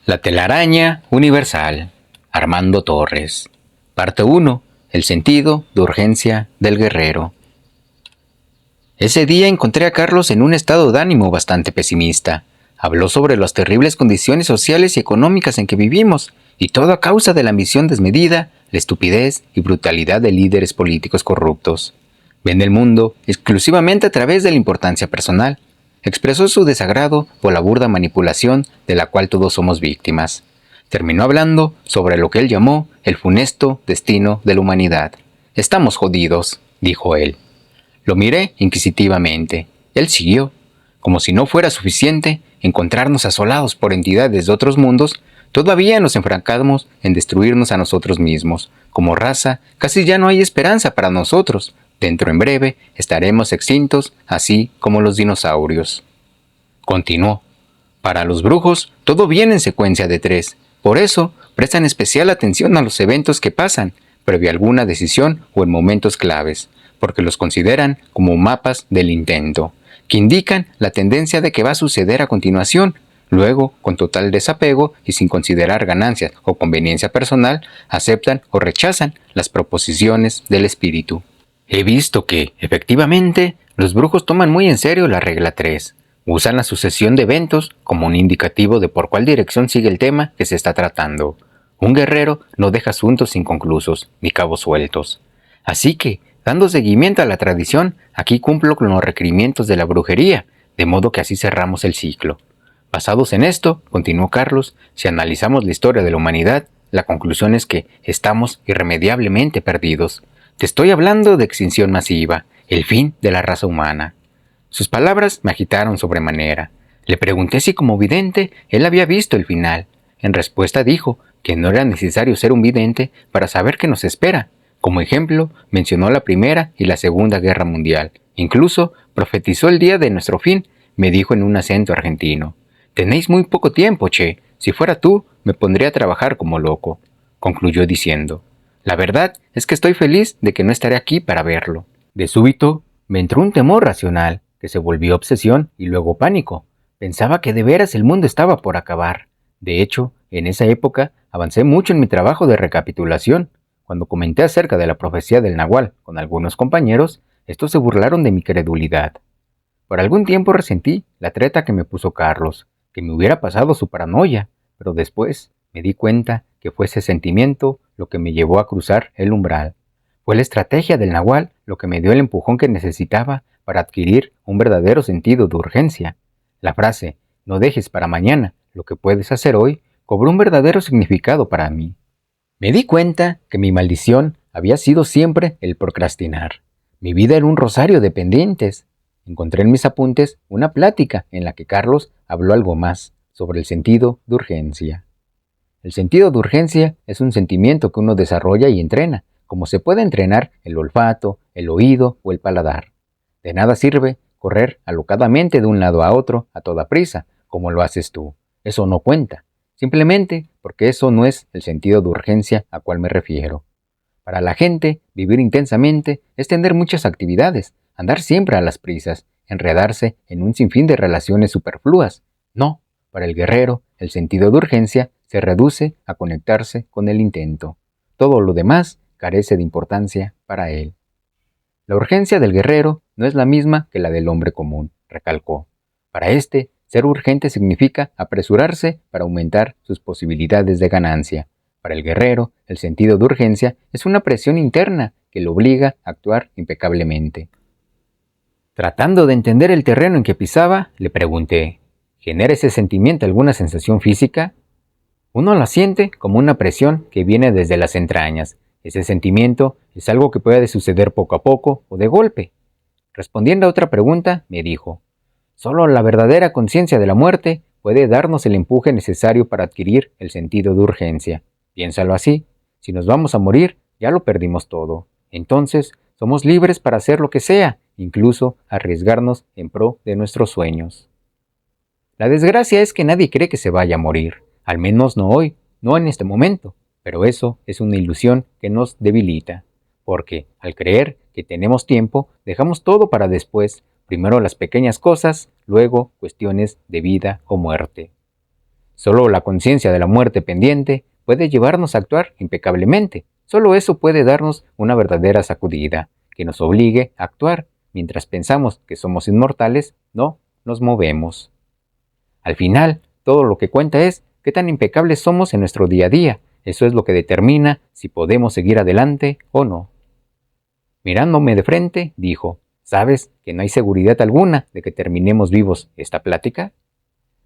La telaraña universal. Armando Torres. Parte 1. El sentido de urgencia del guerrero. Ese día encontré a Carlos en un estado de ánimo bastante pesimista. Habló sobre las terribles condiciones sociales y económicas en que vivimos, y todo a causa de la ambición desmedida, la estupidez y brutalidad de líderes políticos corruptos. Ven el mundo exclusivamente a través de la importancia personal. Expresó su desagrado por la burda manipulación de la cual todos somos víctimas. Terminó hablando sobre lo que él llamó el funesto destino de la humanidad. «Estamos jodidos», dijo él. Lo miré inquisitivamente. Él siguió. Como si no fuera suficiente encontrarnos asolados por entidades de otros mundos, todavía nos enfrancamos en destruirnos a nosotros mismos. Como raza, casi ya no hay esperanza para nosotros. Dentro en breve estaremos extintos, así como los dinosaurios. Continuó. Para los brujos, todo viene en secuencia de 3. Por eso, prestan especial atención a los eventos que pasan, previo a alguna decisión o en momentos claves, porque los consideran como mapas del intento, que indican la tendencia de que va a suceder a continuación. Luego, con total desapego y sin considerar ganancias o conveniencia personal, aceptan o rechazan las proposiciones del espíritu. He visto que, efectivamente, los brujos toman muy en serio la regla 3. Usan la sucesión de eventos como un indicativo de por cuál dirección sigue el tema que se está tratando. Un guerrero no deja asuntos inconclusos ni cabos sueltos. Así que, dando seguimiento a la tradición, aquí cumplo con los requerimientos de la brujería, de modo que así cerramos el ciclo. Basados en esto, continuó Carlos, si analizamos la historia de la humanidad, la conclusión es que estamos irremediablemente perdidos. Te estoy hablando de extinción masiva, el fin de la raza humana. Sus palabras me agitaron sobremanera. Le pregunté si como vidente él había visto el final. En respuesta dijo que no era necesario ser un vidente para saber qué nos espera. Como ejemplo, mencionó la Primera y la Segunda Guerra Mundial. Incluso profetizó el día de nuestro fin, me dijo en un acento argentino. «Tenéis muy poco tiempo, che. Si fuera tú, me pondría a trabajar como loco», concluyó diciendo. «La verdad es que estoy feliz de que no estaré aquí para verlo». De súbito, me entró un temor racional, que se volvió obsesión y luego pánico. Pensaba que de veras el mundo estaba por acabar. De hecho, en esa época avancé mucho en mi trabajo de recapitulación. Cuando comenté acerca de la profecía del Nahual con algunos compañeros, estos se burlaron de mi credulidad. Por algún tiempo resentí la treta que me puso Carlos, que me hubiera pasado su paranoia, pero después me di cuenta que fue ese sentimiento lo que me llevó a cruzar el umbral. Fue la estrategia del Nahual lo que me dio el empujón que necesitaba para adquirir un verdadero sentido de urgencia. La frase, no dejes para mañana lo que puedes hacer hoy, cobró un verdadero significado para mí. Me di cuenta que mi maldición había sido siempre el procrastinar. Mi vida era un rosario de pendientes. Encontré en mis apuntes una plática en la que Carlos habló algo más sobre el sentido de urgencia. El sentido de urgencia es un sentimiento que uno desarrolla y entrena, como se puede entrenar el olfato, el oído o el paladar. De nada sirve correr alocadamente de un lado a otro a toda prisa, como lo haces tú. Eso no cuenta, simplemente porque eso no es el sentido de urgencia a cual me refiero. Para la gente, vivir intensamente es tener muchas actividades, andar siempre a las prisas, enredarse en un sinfín de relaciones superfluas. No, para el guerrero, el sentido de urgencia se reduce a conectarse con el intento. Todo lo demás carece de importancia para él. La urgencia del guerrero no es la misma que la del hombre común, recalcó. Para este, ser urgente significa apresurarse para aumentar sus posibilidades de ganancia. Para el guerrero, el sentido de urgencia es una presión interna que lo obliga a actuar impecablemente. Tratando de entender el terreno en que pisaba, le pregunté, ¿genera ese sentimiento alguna sensación física? Uno la siente como una presión que viene desde las entrañas. Ese sentimiento es algo que puede suceder poco a poco o de golpe. Respondiendo a otra pregunta, me dijo, solo la verdadera conciencia de la muerte puede darnos el empuje necesario para adquirir el sentido de urgencia. Piénsalo así, si nos vamos a morir, ya lo perdimos todo. Entonces, somos libres para hacer lo que sea, incluso arriesgarnos en pro de nuestros sueños. La desgracia es que nadie cree que se vaya a morir, al menos no hoy, no en este momento. Pero eso es una ilusión que nos debilita, porque al creer que tenemos tiempo, dejamos todo para después, primero las pequeñas cosas, luego cuestiones de vida o muerte. Solo la conciencia de la muerte pendiente puede llevarnos a actuar impecablemente. Solo eso puede darnos una verdadera sacudida, que nos obligue a actuar. Mientras pensamos que somos inmortales, no nos movemos. Al final, todo lo que cuenta es qué tan impecables somos en nuestro día a día. Eso es lo que determina si podemos seguir adelante o no. Mirándome de frente, dijo, ¿sabes que no hay seguridad alguna de que terminemos vivos esta plática?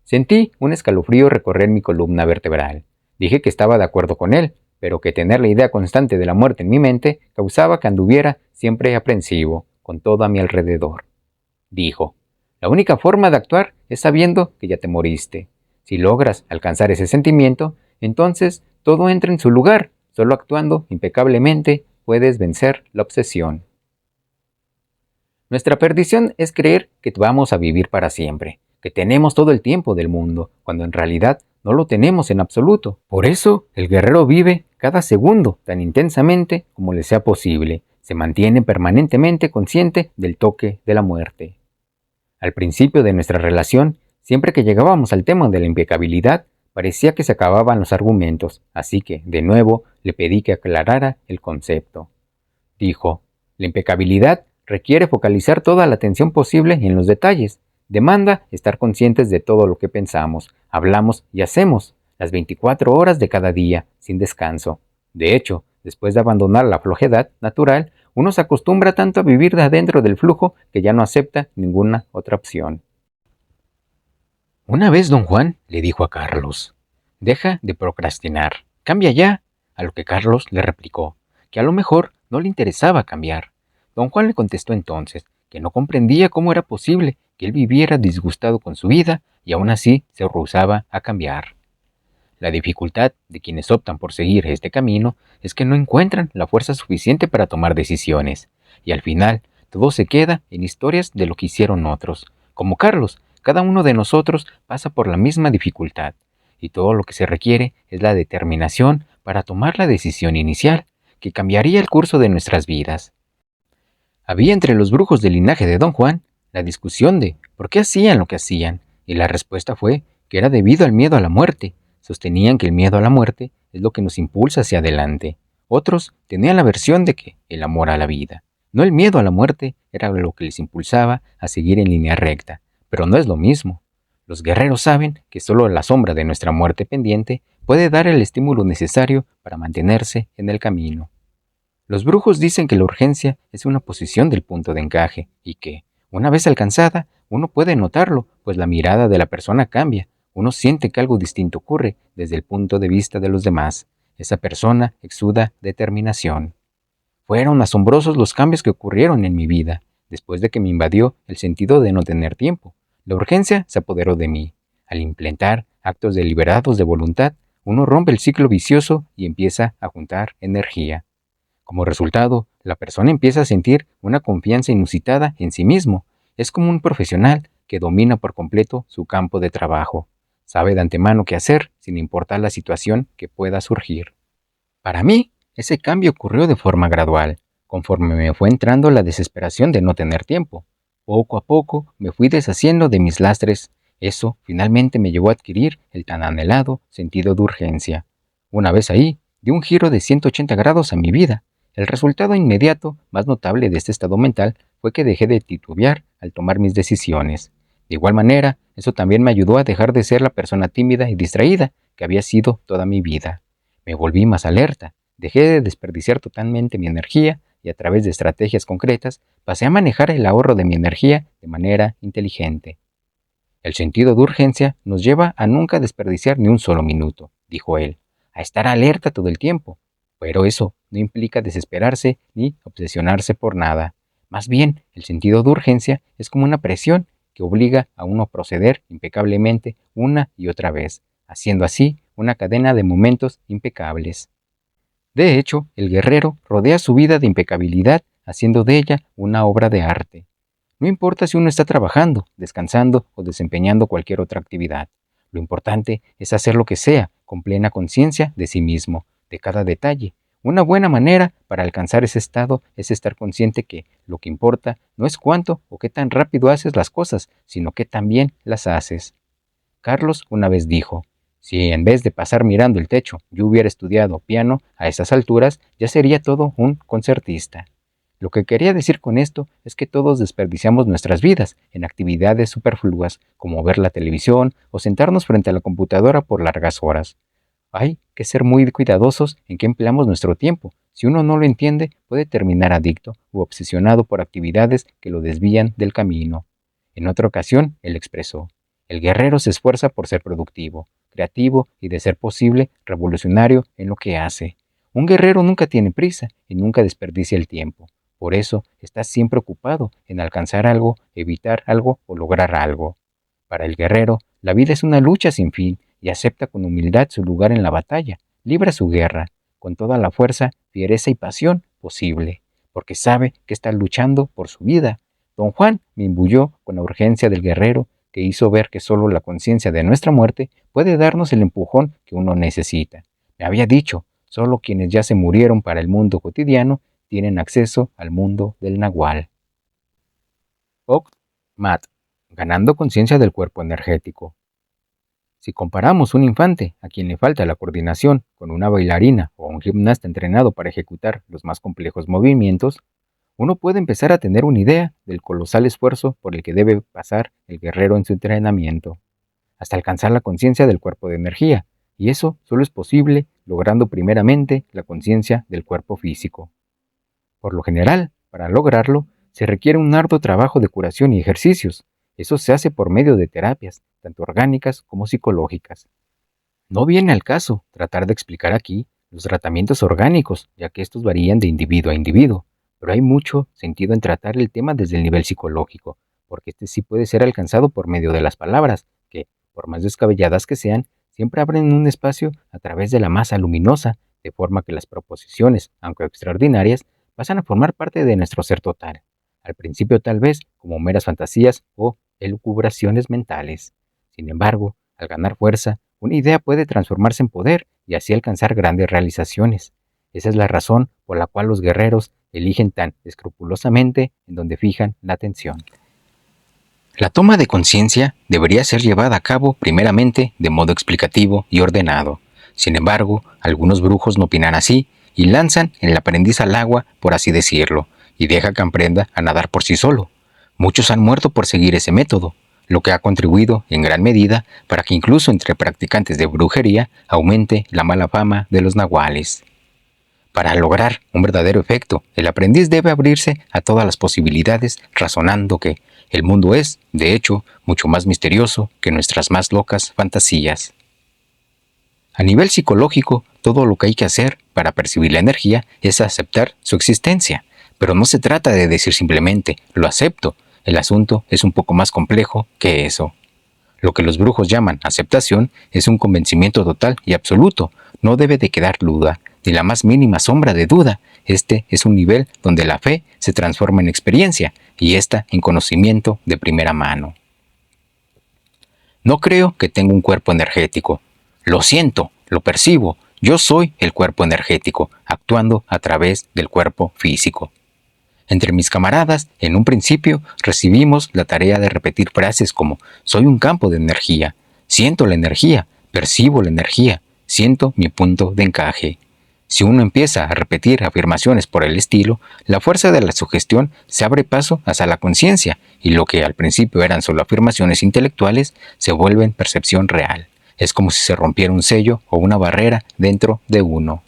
Sentí un escalofrío recorrer mi columna vertebral. Dije que estaba de acuerdo con él, pero que tener la idea constante de la muerte en mi mente causaba que anduviera siempre aprensivo, con todo a mi alrededor. Dijo, la única forma de actuar es sabiendo que ya te moriste. Si logras alcanzar ese sentimiento, entonces todo entra en su lugar. Solo actuando impecablemente puedes vencer la obsesión. Nuestra perdición es creer que vamos a vivir para siempre, que tenemos todo el tiempo del mundo, cuando en realidad no lo tenemos en absoluto. Por eso, el guerrero vive cada segundo tan intensamente como le sea posible. Se mantiene permanentemente consciente del toque de la muerte. Al principio de nuestra relación, siempre que llegábamos al tema de la impecabilidad, parecía que se acababan los argumentos, así que, de nuevo, le pedí que aclarara el concepto. Dijo, la impecabilidad requiere focalizar toda la atención posible en los detalles. Demanda estar conscientes de todo lo que pensamos, hablamos y hacemos, las 24 horas de cada día, sin descanso. De hecho, después de abandonar la flojedad natural, uno se acostumbra tanto a vivir de adentro del flujo que ya no acepta ninguna otra opción. Una vez don Juan le dijo a Carlos, deja de procrastinar, cambia ya. A lo que Carlos le replicó, que a lo mejor no le interesaba cambiar. Don Juan le contestó entonces que no comprendía cómo era posible que él viviera disgustado con su vida y aún así se rehusaba a cambiar. La dificultad de quienes optan por seguir este camino es que no encuentran la fuerza suficiente para tomar decisiones, y al final todo se queda en historias de lo que hicieron otros. Como Carlos, cada uno de nosotros pasa por la misma dificultad, y todo lo que se requiere es la determinación para tomar la decisión inicial, que cambiaría el curso de nuestras vidas. Había entre los brujos del linaje de don Juan la discusión de por qué hacían lo que hacían, y la respuesta fue que era debido al miedo a la muerte. Sostenían que el miedo a la muerte es lo que nos impulsa hacia adelante. Otros tenían la versión de que el amor a la vida, no el miedo a la muerte, era lo que les impulsaba a seguir en línea recta, pero no es lo mismo. Los guerreros saben que solo la sombra de nuestra muerte pendiente puede dar el estímulo necesario para mantenerse en el camino. Los brujos dicen que la urgencia es una posición del punto de encaje y que, una vez alcanzada, uno puede notarlo, pues la mirada de la persona cambia. Uno siente que algo distinto ocurre desde el punto de vista de los demás. Esa persona exuda determinación. Fueron asombrosos los cambios que ocurrieron en mi vida, después de que me invadió el sentido de no tener tiempo. La urgencia se apoderó de mí. Al implementar actos deliberados de voluntad, uno rompe el ciclo vicioso y empieza a juntar energía. Como resultado, la persona empieza a sentir una confianza inusitada en sí mismo. Es como un profesional que domina por completo su campo de trabajo. Sabe de antemano qué hacer, sin importar la situación que pueda surgir. Para mí, ese cambio ocurrió de forma gradual, conforme me fue entrando la desesperación de no tener tiempo. Poco a poco me fui deshaciendo de mis lastres. Eso finalmente me llevó a adquirir el tan anhelado sentido de urgencia. Una vez ahí, di un giro de 180 grados a mi vida. El resultado inmediato, más notable de este estado mental, fue que dejé de titubear al tomar mis decisiones. De igual manera, eso también me ayudó a dejar de ser la persona tímida y distraída que había sido toda mi vida. Me volví más alerta, dejé de desperdiciar totalmente mi energía y a través de estrategias concretas pasé a manejar el ahorro de mi energía de manera inteligente. El sentido de urgencia nos lleva a nunca desperdiciar ni un solo minuto, dijo él, a estar alerta todo el tiempo. Pero eso no implica desesperarse ni obsesionarse por nada. Más bien, el sentido de urgencia es como una presión que obliga a uno a proceder impecablemente una y otra vez, haciendo así una cadena de momentos impecables. De hecho, el guerrero rodea su vida de impecabilidad, haciendo de ella una obra de arte. No importa si uno está trabajando, descansando o desempeñando cualquier otra actividad. Lo importante es hacer lo que sea, con plena conciencia de sí mismo, de cada detalle. Una buena manera para alcanzar ese estado es estar consciente que lo que importa no es cuánto o qué tan rápido haces las cosas, sino qué tan bien las haces. Carlos una vez dijo, Si en vez de pasar mirando el techo yo hubiera estudiado piano a esas alturas, ya sería todo un concertista. Lo que quería decir con esto es que todos desperdiciamos nuestras vidas en actividades superfluas, como ver la televisión o sentarnos frente a la computadora por largas horas. Hay que ser muy cuidadosos en qué empleamos nuestro tiempo. Si uno no lo entiende, puede terminar adicto u obsesionado por actividades que lo desvían del camino. En otra ocasión, él expresó: el guerrero se esfuerza por ser productivo, creativo y, de ser posible, revolucionario en lo que hace. Un guerrero nunca tiene prisa y nunca desperdicia el tiempo. Por eso está siempre ocupado en alcanzar algo, evitar algo o lograr algo. Para el guerrero, la vida es una lucha sin fin y acepta con humildad su lugar en la batalla. Libra su guerra con toda la fuerza, fiereza y pasión posible, porque sabe que está luchando por su vida. Don Juan me imbuyó con la urgencia del guerrero, que hizo ver que solo la conciencia de nuestra muerte puede darnos el empujón que uno necesita. Me había dicho: solo quienes ya se murieron para el mundo cotidiano tienen acceso al mundo del Nahual. Oct. Mat. Ganando conciencia del cuerpo energético. Si comparamos un infante a quien le falta la coordinación con una bailarina o un gimnasta entrenado para ejecutar los más complejos movimientos, uno puede empezar a tener una idea del colosal esfuerzo por el que debe pasar el guerrero en su entrenamiento, hasta alcanzar la conciencia del cuerpo de energía, y eso solo es posible logrando primeramente la conciencia del cuerpo físico. Por lo general, para lograrlo, se requiere un arduo trabajo de curación y ejercicios. Eso se hace por medio de terapias, tanto orgánicas como psicológicas. No viene al caso tratar de explicar aquí los tratamientos orgánicos, ya que estos varían de individuo a individuo, pero hay mucho sentido en tratar el tema desde el nivel psicológico, porque este sí puede ser alcanzado por medio de las palabras, que, por más descabelladas que sean, siempre abren un espacio a través de la masa luminosa, de forma que las proposiciones, aunque extraordinarias, pasan a formar parte de nuestro ser total, al principio tal vez como meras fantasías o elucubraciones mentales. Sin embargo, al ganar fuerza, una idea puede transformarse en poder y así alcanzar grandes realizaciones. Esa es la razón por la cual los guerreros eligen tan escrupulosamente en donde fijan la atención. La toma de conciencia debería ser llevada a cabo primeramente de modo explicativo y ordenado. Sin embargo, algunos brujos no opinan así y lanzan el aprendiz al agua, por así decirlo, y deja que aprenda a nadar por sí solo. Muchos han muerto por seguir ese método, lo que ha contribuido en gran medida para que incluso entre practicantes de brujería aumente la mala fama de los nahuales. Para lograr un verdadero efecto, el aprendiz debe abrirse a todas las posibilidades, razonando que el mundo es, de hecho, mucho más misterioso que nuestras más locas fantasías. A nivel psicológico, todo lo que hay que hacer para percibir la energía es aceptar su existencia, pero no se trata de decir simplemente lo acepto. El asunto es un poco más complejo que eso. Lo que los brujos llaman aceptación es un convencimiento total y absoluto. No debe de quedar duda, ni la más mínima sombra de duda. Este es un nivel donde la fe se transforma en experiencia y esta en conocimiento de primera mano. No creo que tenga un cuerpo energético. Lo siento, lo percibo. Yo soy el cuerpo energético, actuando a través del cuerpo físico. Entre mis camaradas, en un principio, recibimos la tarea de repetir frases como: soy un campo de energía, siento la energía, percibo la energía, siento mi punto de encaje. Si uno empieza a repetir afirmaciones por el estilo, la fuerza de la sugestión se abre paso hacia la conciencia y lo que al principio eran solo afirmaciones intelectuales se vuelven percepción real. Es como si se rompiera un sello o una barrera dentro de uno.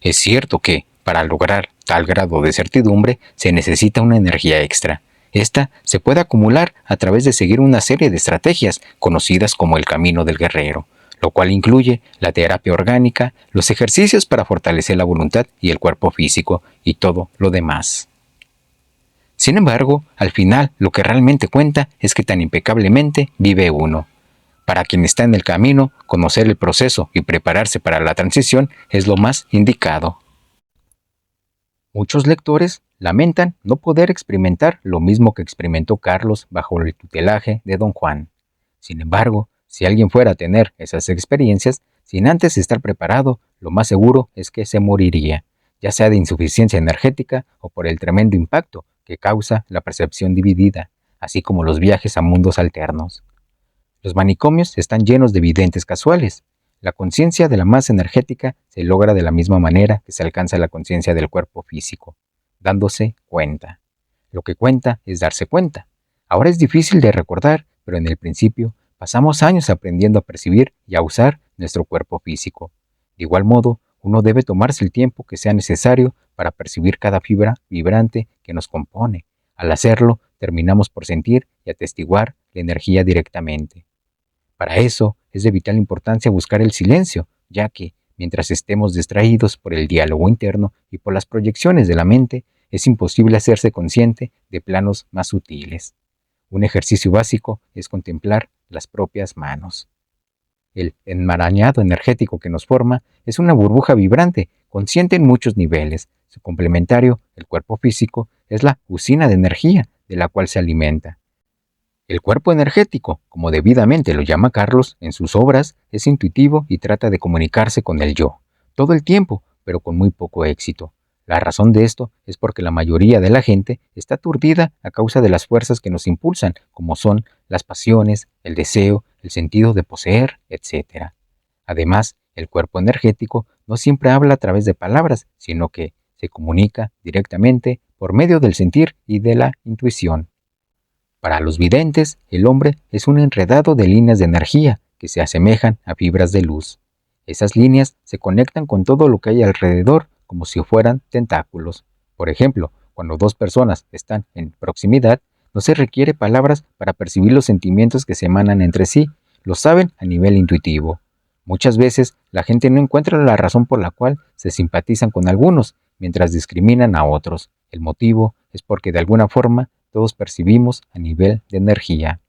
Es cierto que, para lograr tal grado de certidumbre, se necesita una energía extra. Esta se puede acumular a través de seguir una serie de estrategias conocidas como el camino del guerrero, lo cual incluye la terapia orgánica, los ejercicios para fortalecer la voluntad y el cuerpo físico y todo lo demás. Sin embargo, al final lo que realmente cuenta es que tan impecablemente vive uno. Para quien está en el camino, conocer el proceso y prepararse para la transición es lo más indicado. Muchos lectores lamentan no poder experimentar lo mismo que experimentó Carlos bajo el tutelaje de Don Juan. Sin embargo, si alguien fuera a tener esas experiencias, sin antes estar preparado, lo más seguro es que se moriría, ya sea de insuficiencia energética o por el tremendo impacto que causa la percepción dividida, así como los viajes a mundos alternos. Los manicomios están llenos de videntes casuales. La conciencia de la masa energética se logra de la misma manera que se alcanza la conciencia del cuerpo físico, dándose cuenta. Lo que cuenta es darse cuenta. Ahora es difícil de recordar, pero en el principio pasamos años aprendiendo a percibir y a usar nuestro cuerpo físico. De igual modo, uno debe tomarse el tiempo que sea necesario para percibir cada fibra vibrante que nos compone. Al hacerlo, terminamos por sentir y atestiguar la energía directamente. Para eso, es de vital importancia buscar el silencio, ya que, mientras estemos distraídos por el diálogo interno y por las proyecciones de la mente, es imposible hacerse consciente de planos más sutiles. Un ejercicio básico es contemplar las propias manos. El enmarañado energético que nos forma es una burbuja vibrante, consciente en muchos niveles. Su complementario, el cuerpo físico, es la usina de energía de la cual se alimenta. El cuerpo energético, como debidamente lo llama Carlos en sus obras, es intuitivo y trata de comunicarse con el yo, todo el tiempo, pero con muy poco éxito. La razón de esto es porque la mayoría de la gente está aturdida a causa de las fuerzas que nos impulsan, como son las pasiones, el deseo, el sentido de poseer, etc. Además, el cuerpo energético no siempre habla a través de palabras, sino que se comunica directamente por medio del sentir y de la intuición. Para los videntes, el hombre es un enredado de líneas de energía que se asemejan a fibras de luz. Esas líneas se conectan con todo lo que hay alrededor como si fueran tentáculos. Por ejemplo, cuando dos personas están en proximidad, no se requiere palabras para percibir los sentimientos que se emanan entre sí, lo saben a nivel intuitivo. Muchas veces la gente no encuentra la razón por la cual se simpatizan con algunos, mientras discriminan a otros. El motivo es porque de alguna forma todos percibimos a nivel de energía.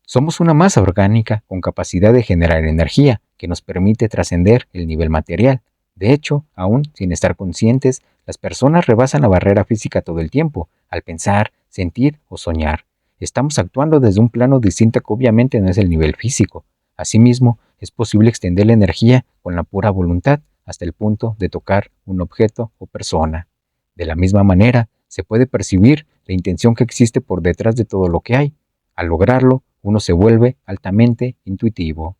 Somos una masa orgánica con capacidad de generar energía que nos permite trascender el nivel material. De hecho, aún sin estar conscientes, las personas rebasan la barrera física todo el tiempo, al pensar, sentir o soñar. Estamos actuando desde un plano distinto que obviamente no es el nivel físico. Asimismo, es posible extender la energía con la pura voluntad hasta el punto de tocar un objeto o persona. De la misma manera, se puede percibir la intención que existe por detrás de todo lo que hay. Al lograrlo, uno se vuelve altamente intuitivo.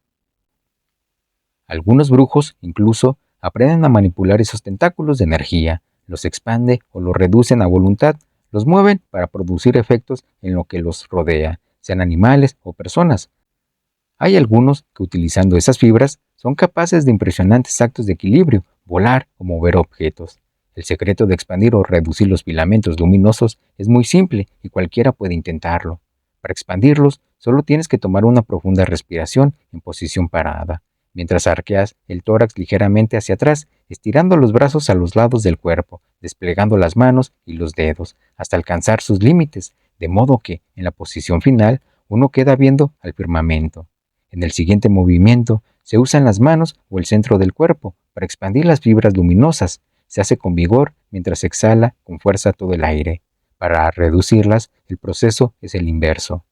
Algunos brujos, incluso, aprenden a manipular esos tentáculos de energía, los expanden o los reducen a voluntad, los mueven para producir efectos en lo que los rodea, sean animales o personas. Hay algunos que utilizando esas fibras son capaces de impresionantes actos de equilibrio, volar o mover objetos. El secreto de expandir o reducir los filamentos luminosos es muy simple y cualquiera puede intentarlo. Para expandirlos, solo tienes que tomar una profunda respiración en posición parada, mientras arqueas el tórax ligeramente hacia atrás, estirando los brazos a los lados del cuerpo, desplegando las manos y los dedos hasta alcanzar sus límites, de modo que, en la posición final, uno queda viendo al firmamento. En el siguiente movimiento, se usan las manos o el centro del cuerpo para expandir las fibras luminosas. Se hace con vigor mientras se exhala con fuerza todo el aire. Para reducirlas, el proceso es el inverso.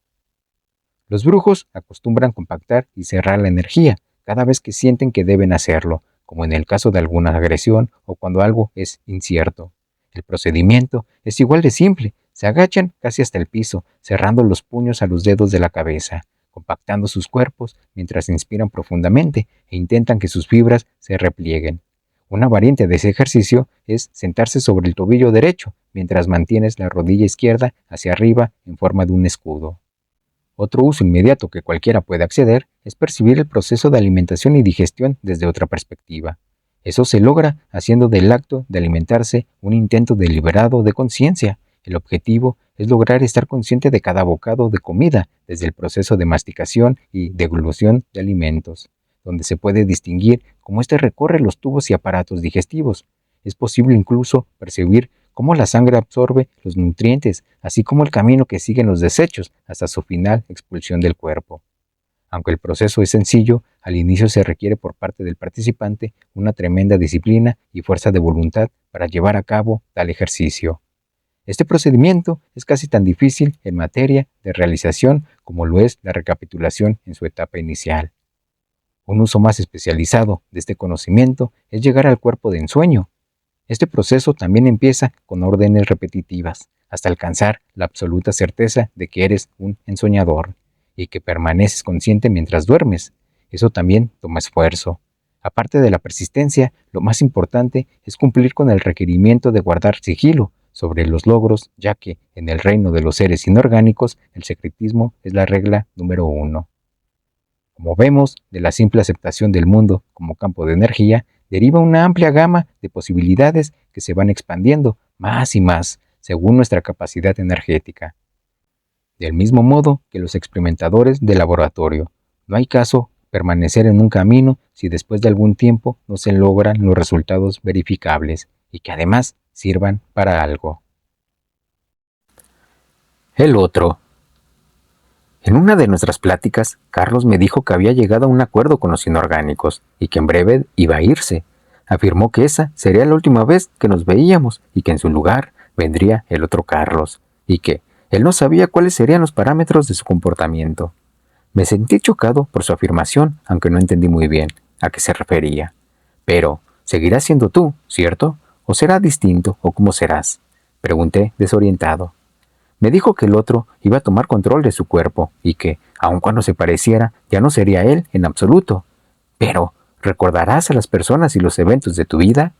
Los brujos acostumbran compactar y cerrar la energía cada vez que sienten que deben hacerlo, como en el caso de alguna agresión o cuando algo es incierto. El procedimiento es igual de simple. Se agachan casi hasta el piso, cerrando los puños a los dedos de la cabeza, compactando sus cuerpos mientras inspiran profundamente e intentan que sus fibras se replieguen. Una variante de ese ejercicio es sentarse sobre el tobillo derecho mientras mantienes la rodilla izquierda hacia arriba en forma de un escudo. Otro uso inmediato que cualquiera puede acceder es percibir el proceso de alimentación y digestión desde otra perspectiva. Eso se logra haciendo del acto de alimentarse un intento deliberado de conciencia. El objetivo es lograr estar consciente de cada bocado de comida desde el proceso de masticación y deglución de alimentos, donde se puede distinguir cómo éste recorre los tubos y aparatos digestivos. Es posible incluso percibir cómo la sangre absorbe los nutrientes, así como el camino que siguen los desechos hasta su final expulsión del cuerpo. Aunque el proceso es sencillo, al inicio se requiere por parte del participante una tremenda disciplina y fuerza de voluntad para llevar a cabo tal ejercicio. Este procedimiento es casi tan difícil en materia de realización como lo es la recapitulación en su etapa inicial. Un uso más especializado de este conocimiento es llegar al cuerpo de ensueño. Este proceso también empieza con órdenes repetitivas, hasta alcanzar la absoluta certeza de que eres un ensoñador. y que permaneces consciente mientras duermes. Eso también toma esfuerzo. Aparte de la persistencia, lo más importante es cumplir con el requerimiento de guardar sigilo sobre los logros, ya que en el reino de los seres inorgánicos el secretismo es la regla número 1. Como vemos, de la simple aceptación del mundo como campo de energía, deriva una amplia gama de posibilidades que se van expandiendo más y más según nuestra capacidad energética. Del mismo modo que los experimentadores de laboratorio, no hay caso permanecer en un camino si después de algún tiempo no se logran los resultados verificables y que además sirvan para algo. El otro. En una de nuestras pláticas, Carlos me dijo que había llegado a un acuerdo con los inorgánicos y que en breve iba a irse. Afirmó que esa sería la última vez que nos veíamos y que en su lugar vendría el otro Carlos, y que él no sabía cuáles serían los parámetros de su comportamiento. Me sentí chocado por su afirmación, aunque no entendí muy bien a qué se refería. Pero, ¿seguirás siendo tú, cierto? ¿O será distinto, o cómo serás? Pregunté, desorientado. Me dijo que el otro iba a tomar control de su cuerpo y que, aun cuando se pareciera, ya no sería él en absoluto. Pero, ¿recordarás a las personas y los eventos de tu vida?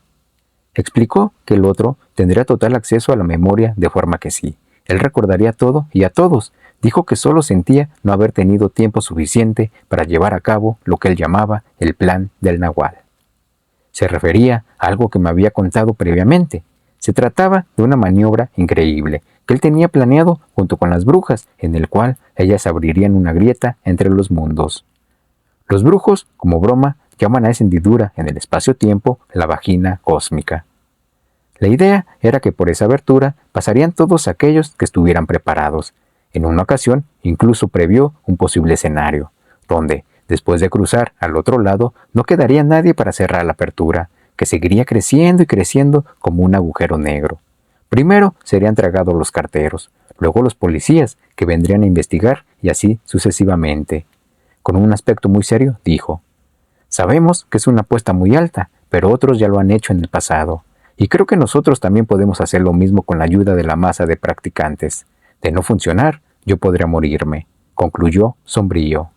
Explicó que el otro tendría total acceso a la memoria de forma que sí. Él recordaría todo y a todos. Dijo que solo sentía no haber tenido tiempo suficiente para llevar a cabo lo que él llamaba el plan del Nahual. Se refería a algo que me había contado previamente. Se trataba de una maniobra increíble que él tenía planeado junto con las brujas, en el cual ellas abrirían una grieta entre los mundos. Los brujos, como broma, llaman a esa hendidura en el espacio-tiempo la vagina cósmica. La idea era que por esa abertura pasarían todos aquellos que estuvieran preparados. En una ocasión, incluso previó un posible escenario, donde, después de cruzar al otro lado, no quedaría nadie para cerrar la apertura, que seguiría creciendo y creciendo como un agujero negro. Primero serían tragados los carteros, luego los policías, que vendrían a investigar, y así sucesivamente. Con un aspecto muy serio, dijo: «Sabemos que es una apuesta muy alta, pero otros ya lo han hecho en el pasado, y creo que nosotros también podemos hacer lo mismo con la ayuda de la masa de practicantes. De no funcionar, yo podría morirme», concluyó sombrío.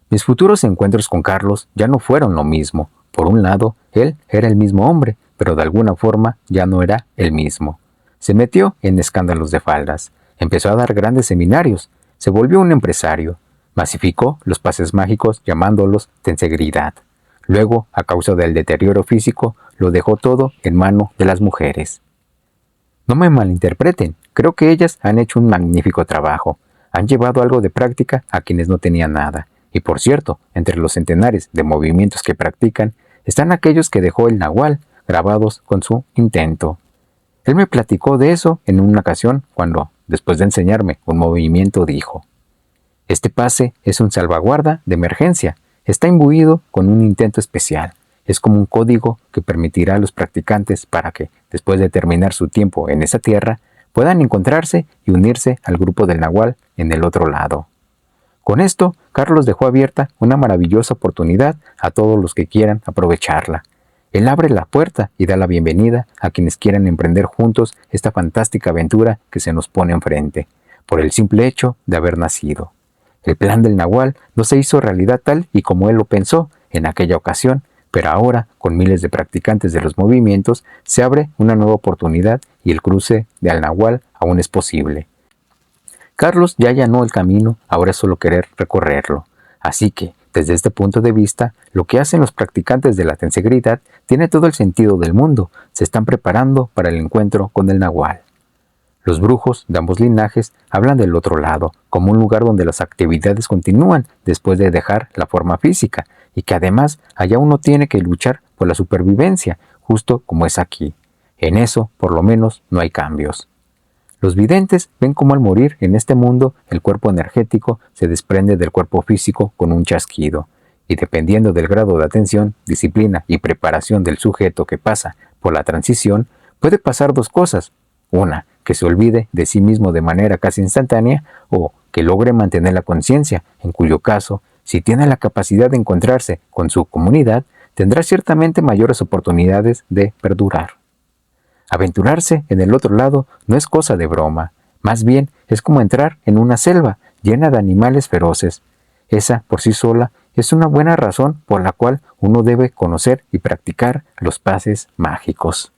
Mis futuros encuentros con Carlos ya no fueron lo mismo. Por un lado, él era el mismo hombre, pero de alguna forma ya no era el mismo. Se metió en escándalos de faldas, empezó a dar grandes seminarios, se volvió un empresario, masificó los pases mágicos llamándolos tensegridad. Luego, a causa del deterioro físico, lo dejó todo en mano de las mujeres. No me malinterpreten, creo que ellas han hecho un magnífico trabajo. Han llevado algo de práctica a quienes no tenían nada. Y por cierto, entre los centenares de movimientos que practican, están aquellos que dejó el Nahual, grabados con su intento. Él me platicó de eso en una ocasión cuando, después de enseñarme un movimiento, dijo: «Este pase es un salvaguarda de emergencia. Está imbuido con un intento especial. Es como un código que permitirá a los practicantes para que, después de terminar su tiempo en esa tierra, puedan encontrarse y unirse al grupo del Nahual en el otro lado». Con esto, Carlos dejó abierta una maravillosa oportunidad a todos los que quieran aprovecharla. Él abre la puerta y da la bienvenida a quienes quieran emprender juntos esta fantástica aventura que se nos pone enfrente, por el simple hecho de haber nacido. El plan del Nahual no se hizo realidad tal y como él lo pensó en aquella ocasión, pero ahora, con miles de practicantes de los movimientos, se abre una nueva oportunidad y el cruce de al Nahual aún es posible. Carlos ya allanó el camino, ahora es solo querer recorrerlo. Así que, desde este punto de vista, lo que hacen los practicantes de la tensegridad tiene todo el sentido del mundo. Se están preparando para el encuentro con el Nahual. Los brujos de ambos linajes hablan del otro lado, como un lugar donde las actividades continúan después de dejar la forma física, y que además allá uno tiene que luchar por la supervivencia, justo como es aquí. En eso, por lo menos, no hay cambios. Los videntes ven cómo al morir en este mundo el cuerpo energético se desprende del cuerpo físico con un chasquido, y dependiendo del grado de atención, disciplina y preparación del sujeto que pasa por la transición, puede pasar dos cosas: una, que se olvide de sí mismo de manera casi instantánea, o que logre mantener la conciencia, en cuyo caso, si tiene la capacidad de encontrarse con su comunidad, tendrá ciertamente mayores oportunidades de perdurar. Aventurarse en el otro lado no es cosa de broma, más bien es como entrar en una selva, llena de animales feroces. Esa, por sí sola, es una buena razón por la cual uno debe conocer y practicar los pases mágicos.